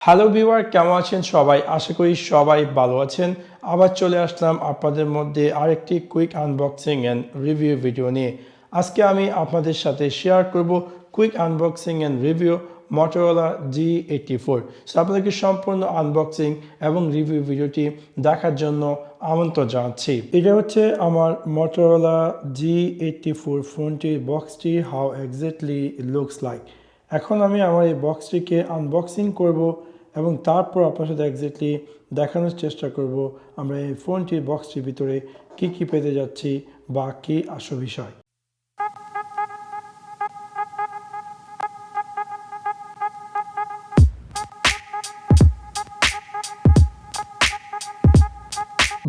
Hello viewer, কেমন আছেন সবাই? আশা করি সবাই ভালো আছেন। আবার চলে আসলাম আপনাদের মধ্যে আরেকটি quick unboxing and review video নিয়ে। আজকে আমি আপনাদের সাথে শেয়ার করব quick unboxing and review Motorola G84। So আপনাদেরকে সম্পূর্ণ আনবক্সিং এবং রিভিউ ভিডিওটি দেখার জন্য আমন্ত্রণ জানাচ্ছি। এটা হচ্ছে আমার Motorola G84 ফোনটির বক্সটি, হাউ এক্স্যাক্টলি লুকস লাইক। এখন আমি আমার এই বক্সটিকে আনবক্সিং করব এবং তারপর আপনার সাথে এক্স্যাক্টলি দেখানোর চেষ্টা করব আমরা এই ফোনটির বক্সটির ভিতরে কি পেতে যাচ্ছি বা কি আসল বিষয়।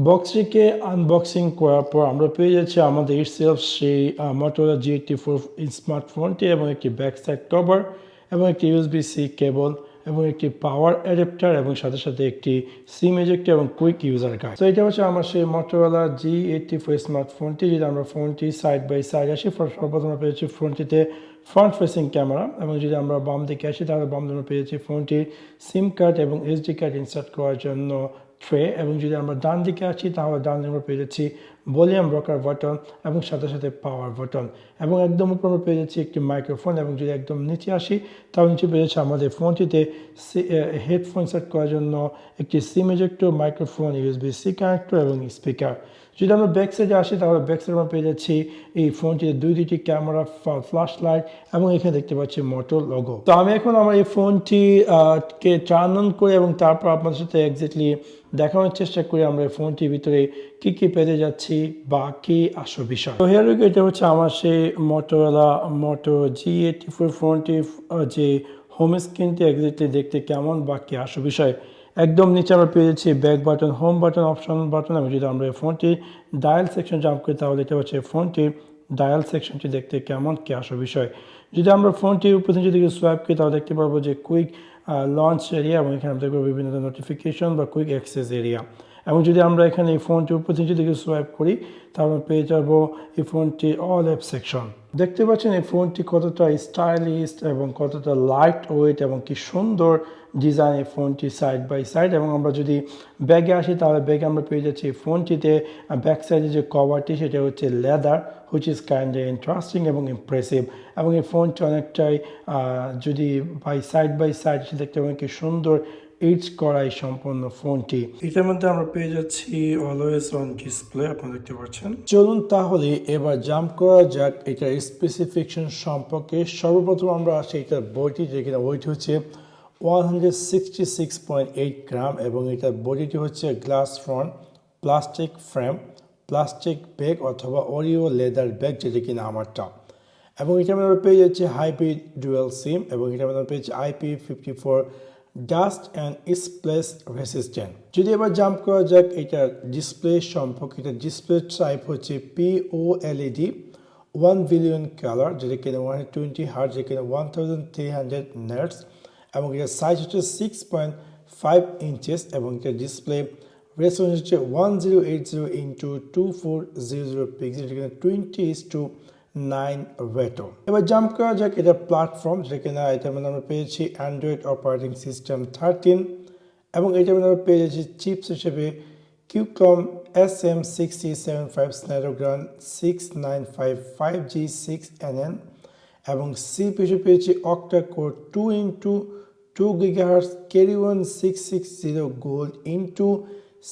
বক্সটিকে আনবক্সিং করার পর আমরা পেয়ে যাচ্ছি আমাদের সেলফ সেই Motorola G84 স্মার্টফোনটি এবং একটি ব্যাক সাইড কভার এবং একটি USB-C কেবল এবং একটি পাওয়ার অ্যাডাপ্টার এবং সাথে সাথে একটি সিম এজেক্টর এবং কুইক ইউজার গাইড। তো এটা হচ্ছে আমার সেই Motorola G84 স্মার্টফোনটি। যদি আমরা ফোনটি সাইড বাই সাইড আসি, সর্বপ্রথম আমরা পেয়েছি ফোনটিতে ফ্রন্ট ফেসিং ক্যামেরা, এবং যদি আমরা বাম দিকে আসি তাহলে বাম দিকে পেয়েছি ফোনটির সিম কার্ড এবং SD কার্ড ইনসার্ট করার জন্য ট্রে, এবং যদি আমরা ডান দিকে আসি তাহলে ডান দিকে আমরা পেয়ে যাচ্ছি ভলিউম রকার বাটন এবং সাথে সাথে পাওয়ার বাটন, এবং একদম উপর আমরা পেয়ে যাচ্ছি একটি মাইক্রোফোন, এবং যদি একদম নিচে আসি তাহলে নিচে পেয়ে যাচ্ছে আমাদের ফোনটিতে হেডফোন সেট করার জন্য একটি সিম এজেক্টর, মাইক্রোফোন, USB-C কানেক্টর এবং স্পিকার। যদি আমরা ব্যাক সাইডে আসি তাহলে ব্যাক সাইডে আমরা পেয়ে যাচ্ছি এই ফোনটিতে দুইটি ক্যামেরা, ফ্ল্যাশ লাইট, এবং এখানে দেখতে পাচ্ছি মোটো লোগো। তো আমি এখন আমার এই ফোনটি কে টার্ন অন করি এবং তারপর আপনাদের সাথে এক্স্যাক্টলি দেখানোর চেষ্টা করি আমরা এই ফোনটির ভিতরে কি পেতে যাচ্ছি বা কি আসল বিষয়। তো হিয়ার উই গো, এটা হচ্ছে আমার সেই Motorola Moto G84 ফোনটির যে হোম স্ক্রিনটি এক্স্যাক্টলি দেখতে কেমন বা কি আসল বিষয়। একদম নিচে আমরা পেয়ে যাচ্ছি back button, home button, option button, এবং যদি আমরা এই ফোনটি ডায়াল সেকশন জাম্প করি তাহলে এটা হচ্ছে ফোনটির ডায়াল সেকশনটি দেখতে কেমন কি আসল বিষয়। যদি আমরা ফোনটির উপর থেকে যদি সোয়াইপ করি তাহলে দেখতে পারবো যে কুইক লঞ্চ এরিয়া, এবং এখানে আমরা দেখবো বিভিন্ন ধরনের নোটিফিকেশন বা কুইক অ্যাক্সেস এরিয়া। এবং যদি আমরা এখানে এই ফোনটির উপর থেকে যদি সোয়াইপ করি তাহলে পেয়ে যাবো এই ফোনটির অল অ্যাপ সেকশন। দেখতে পাচ্ছেন এই ফোনটি কতটা স্টাইলিশ এবং কতটা লাইট ওয়েট এবং কি সুন্দর ডিজাইন এই ফোনটি সাইড বাই সাইড। এবং আমরা যদি ব্যাগে আসি তাহলে ব্যাগে আমরা পেয়ে যাচ্ছি এই ফোনটিতে ব্যাক সাইডে যে কভারটি সেটা হচ্ছে leather, which is kind interesting এবং ইমপ্রেসিভ। এবং এই ফোনটি অনেকটাই যদি বাই সাইড দেখতে পাবেন কি সুন্দর এইচ করা এই সম্পূর্ণ ফোনটি। এটার মধ্যে আমরা পেয়ে যাচ্ছি অলওয়েজ অন ডিসপ্লে, আপনারা দেখতে পাচ্ছেন। চলুন তাহলে এবার জাম্প করা যাক এটার স্পেসিফিকেশন সম্পর্কে। সর্বপ্রথম আমরা আসি এটার বডিটি, যেখানে ওয়েট হচ্ছে 166.8 গ্রাম, এবং এটার বডিটি হচ্ছে glass front, plastic frame, plastic bag অথবা অরিও লেদার ব্যাগ, যেটা কিনা আমারটা। এবং এটার মধ্যে আমরা পেয়ে যাচ্ছি হাইব্রিড ডুয়েল সিম, এবং এটার মধ্যে আমরা পেয়েছি IP54 ডাস্ট অ্যান্ড স্প্লেশ রেসিস্ট্যান্ট। যদি এবার জাম্প করা যাক এটার ডিসপ্লে সম্পর্কে, এটার ডিসপ্লে টাইপ হচ্ছে POLED 1 বিলিয়ন কালার, যেটা কিনা 120 হার্টজ, যেটা কিনা 1300 নার্টস, এবং এটার সাইজ হচ্ছে 6.5 ইঞ্চেস, এবং এটার ডিসপ্লে রেসপন্স হচ্ছে 1080 ইন্টু 2400 পিক্সেল, যেটা কিনা 20:9 রেটো। এবার জাম্প করা যাক এটা প্ল্যাটফর্ম, যেটা কিনা এটার মধ্যে আমরা পেয়েছি অ্যান্ড্রয়েড অপারেটিং সিস্টেম 13, এবং এটার মধ্যে আমরা পেয়ে যাচ্ছি চিপস হিসেবে Qualcomm SM6075 Snapdragon 6955G 6nn, এবং CPU হিসেবে পেয়েছি octa-core 2x2 GHz carry 660 gold into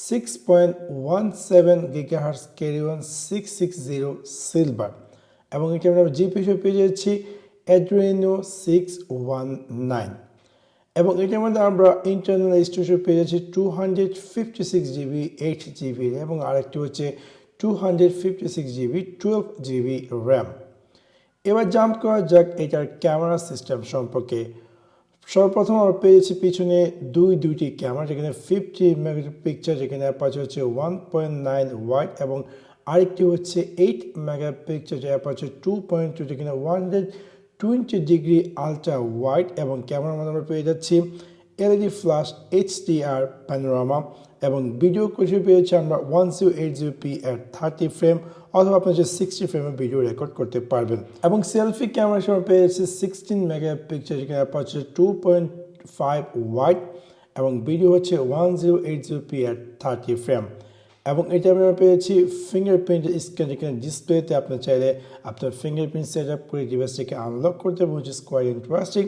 6.17 GHz carry 660 silver, এবং এটা আমরা জিপি হিসেবে পেয়ে যাচ্ছি Adreno 619, এবং এটার মধ্যে আমরা ইন্টারনাল স্টোরেজ পেয়ে যাচ্ছি 256GB 8GB, এবং আরেকটি হচ্ছে 256GB 12GB র্যাম। এবার জাম্প করা যাক এটার ক্যামেরা সিস্টেম সম্পর্কে। সর্বপ্রথম আমরা পেয়েছি পিছনে দুইটি ক্যামেরা, যেখানে 50 মেগাপিক্সেল, যেখানে অ্যাপারচার হচ্ছে 1.9 ওয়াইড, এবং আরেকটি হচ্ছে 8 মেগাপিক্সেল, যে অ্যাপারচার 2.2, যেখানে 120 ডিগ্রি আলট্রা ওয়াইড, এবং ক্যামেরার মধ্যে আমরা পেয়ে যাচ্ছি LED ফ্ল্যাশ HDR প্যানোরামা, এবং ভিডিও কোয়ালিটি পেয়েছি আমরা 1080p at 30 ফ্রেম, অথবা আপনি যে 60 ফ্রেমে ভিডিও রেকর্ড করতে পারবেন। এবং সেলফি ক্যামেরার সময় পেয়ে যাচ্ছি 16 মেগাপিক্সেল, যেখানে অ্যাপারচার 2.5 ওয়াইড, এবং ভিডিও হচ্ছে 1080p at 30 ফ্রেম এবং এটা আমরা পেয়েছি ফিঙ্গারপ্রিন্ট স্ক্যান এখানে ডিসপ্লেতে আপনি চাইলে আপনার ফিঙ্গারপ্রিন্ট সেট আপ করে ডিভাইসটিকে আনলক করতে এবং উইচ ইজ কোয়াইট ইন্টারেস্টিং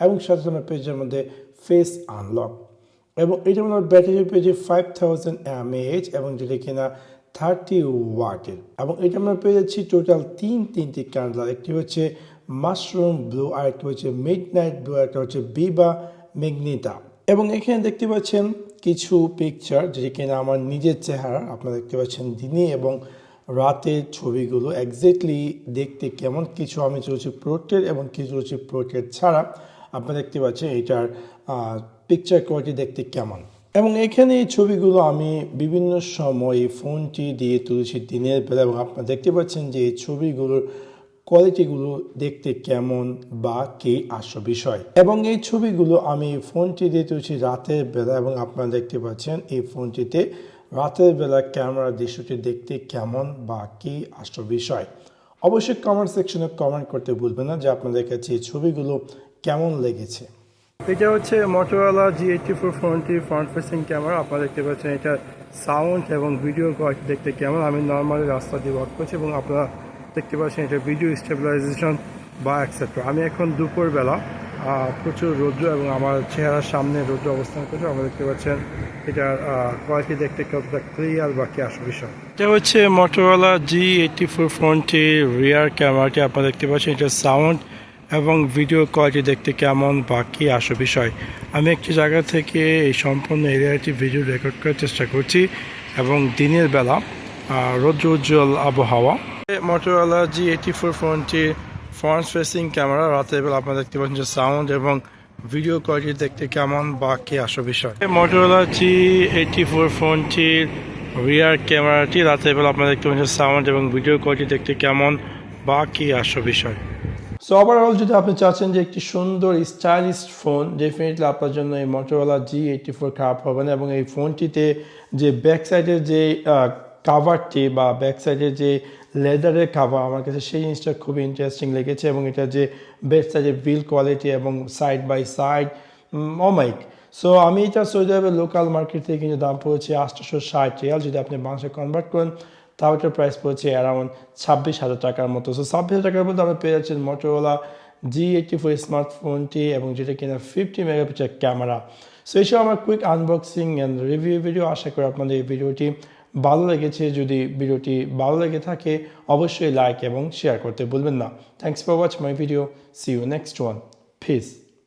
এবং সাথে আমরা পেজের মধ্যে ফেস আনলক এবং এটা আমরা ব্যাটারি পেয়েছি 5000 mAh এবং যেটা কিনা 30 ওয়াটের এবং এটা আমরা পেয়ে যাচ্ছি টোটাল তিনটি কালার একটি হচ্ছে মাশরুম ব্লু আর একটা হচ্ছে মিডনাইট ব্লু আর একটা হচ্ছে বিভা ম্যাগনেটা এবং এখানে দেখতে পাচ্ছেন কিছু পিকচার যেটা কিনা আমার নিজের চেহারা আপনারা দেখতে পাচ্ছেন দিনে এবং রাতের ছবিগুলো এক্স্যাক্টলি দেখতে কেমন কিছু আমি চলছি প্রোটেড এবং কিছু চলছি প্রোটেড ছাড়া আপনারা দেখতে পাচ্ছেন এটার পিকচার কোয়ালিটি দেখতে কেমন এবং এখানে এই ছবিগুলো আমি বিভিন্ন সময় এই ফোনটি দিয়ে তুলেছি দিনের বেলা এবং আপনারা দেখতে পাচ্ছেন যে এই ছবিগুলোর কোয়ালিটিগুলো দেখতে কেমন বা কি আসল বিষয় এবং এই ছবিগুলো আমি ফোনটি দিয়ে তুলছি রাতের বেলা এবং আপনারা দেখতে পাচ্ছেন এই ফোনটিতে রাতের বেলা ক্যামেরার দৃশ্যটি দেখতে কেমন বা কি আসল বিষয় অবশ্যই কমেন্ট সেকশনে কমেন্ট করতে ভুলবেন না যে আপনাদের কাছে এই ছবিগুলো কেমন লেগেছে এটা হচ্ছে Motorola G84 ফোনটি ফ্রন্ট ফেসিং ক্যামেরা আপনারা দেখতে পাচ্ছেন এটা সাউন্ড এবং ভিডিও কোয়ালিটি দেখতে কেমন আমি নর্মালি রাস্তা দিয়ে ওয়াক করছি এবং আপনারা দেখতে পাচ্ছেন এটা ভিডিও স্টেবিলাইজেশন বা এক্সেট্রা আমি এখন দুপুরবেলা প্রচুর রৌদ্র এবং আমার চেহারার সামনে রৌদ্র অবস্থান করছে আপনারা দেখতে পাচ্ছেন এটার কোয়ালিটি দেখতে কতটা ক্লিয়ার বা কি আসল বিষয় এটা হচ্ছে Motorola G84 ফোনটির রিয়ার ক্যামেরাটি আপনারা দেখতে পাচ্ছেন এটা সাউন্ড এবং ভিডিও কোয়ালিটি দেখতে কেমন বা কি আসল বিষয় আমি একটি জায়গা থেকে এই সম্পূর্ণ এরিয়াটি ভিডিও রেকর্ড করার চেষ্টা করছি এবং দিনের বেলা রৌদ্র উজ্জ্বল আবহাওয়া Motorola G84 ফোনটির ফ্রন্ট ফেসিং ক্যামেরা রাতের বেলা আপনারা দেখতে পাচ্ছেন যে সাউন্ড এবং ভিডিও কোয়ালিটি দেখতে কেমন বা কি আসল বিষয় Motorola G84 ফোনটির রিয়ার ক্যামেরাটি রাতের বেলা আপনারা দেখতে পাচ্ছেন সাউন্ড এবং ভিডিও কোয়ালিটি দেখতে কেমন বা কি আসল বিষয় সো ওভারঅল যদি আপনি চাচ্ছেন যে একটি সুন্দর স্টাইলিশ ফোন ডেফিনেটলি আপনার জন্য এই Motorola G84 খারাপ হবে না এবং এই ফোনটিতে যে ব্যাক সাইডের যে কাভারটি বা ব্যাক সাইডের যে লেদারের কাভার আমার কাছে সেই জিনিসটা খুবই ইন্টারেস্টিং লেগেছে এবং এটা যে ব্যাক সাইডের বিল্ড কোয়ালিটি এবং সাইড বাই সাইড অমাইক সো আমি এটা সৌদি আরবের লোকাল মার্কেট থেকে কিন্তু দাম পড়েছে 860 রিয়াল যদি আপনি বাংলাদেশে কনভার্ট করেন তাও এটার প্রাইস পড়েছে অ্যারাউন্ড 26,000 টাকার মতো সো 26,000 টাকার মধ্যে আপনি পেয়ে যাচ্ছেন Motorola G84 স্মার্টফোনটি এবং যেটা কিনা 50 মেগাপিক্সেল ক্যামেরা সো এইসব আমার quick unboxing and review video আশা করি আপনাদের এই ভিডিওটি ভালো লেগেছে যদি ভিডিওটি ভালো লেগে থাকে অবশ্যই লাইক এবং শেয়ার করতে ভুলবেন না thanks for watch my video see you next one piece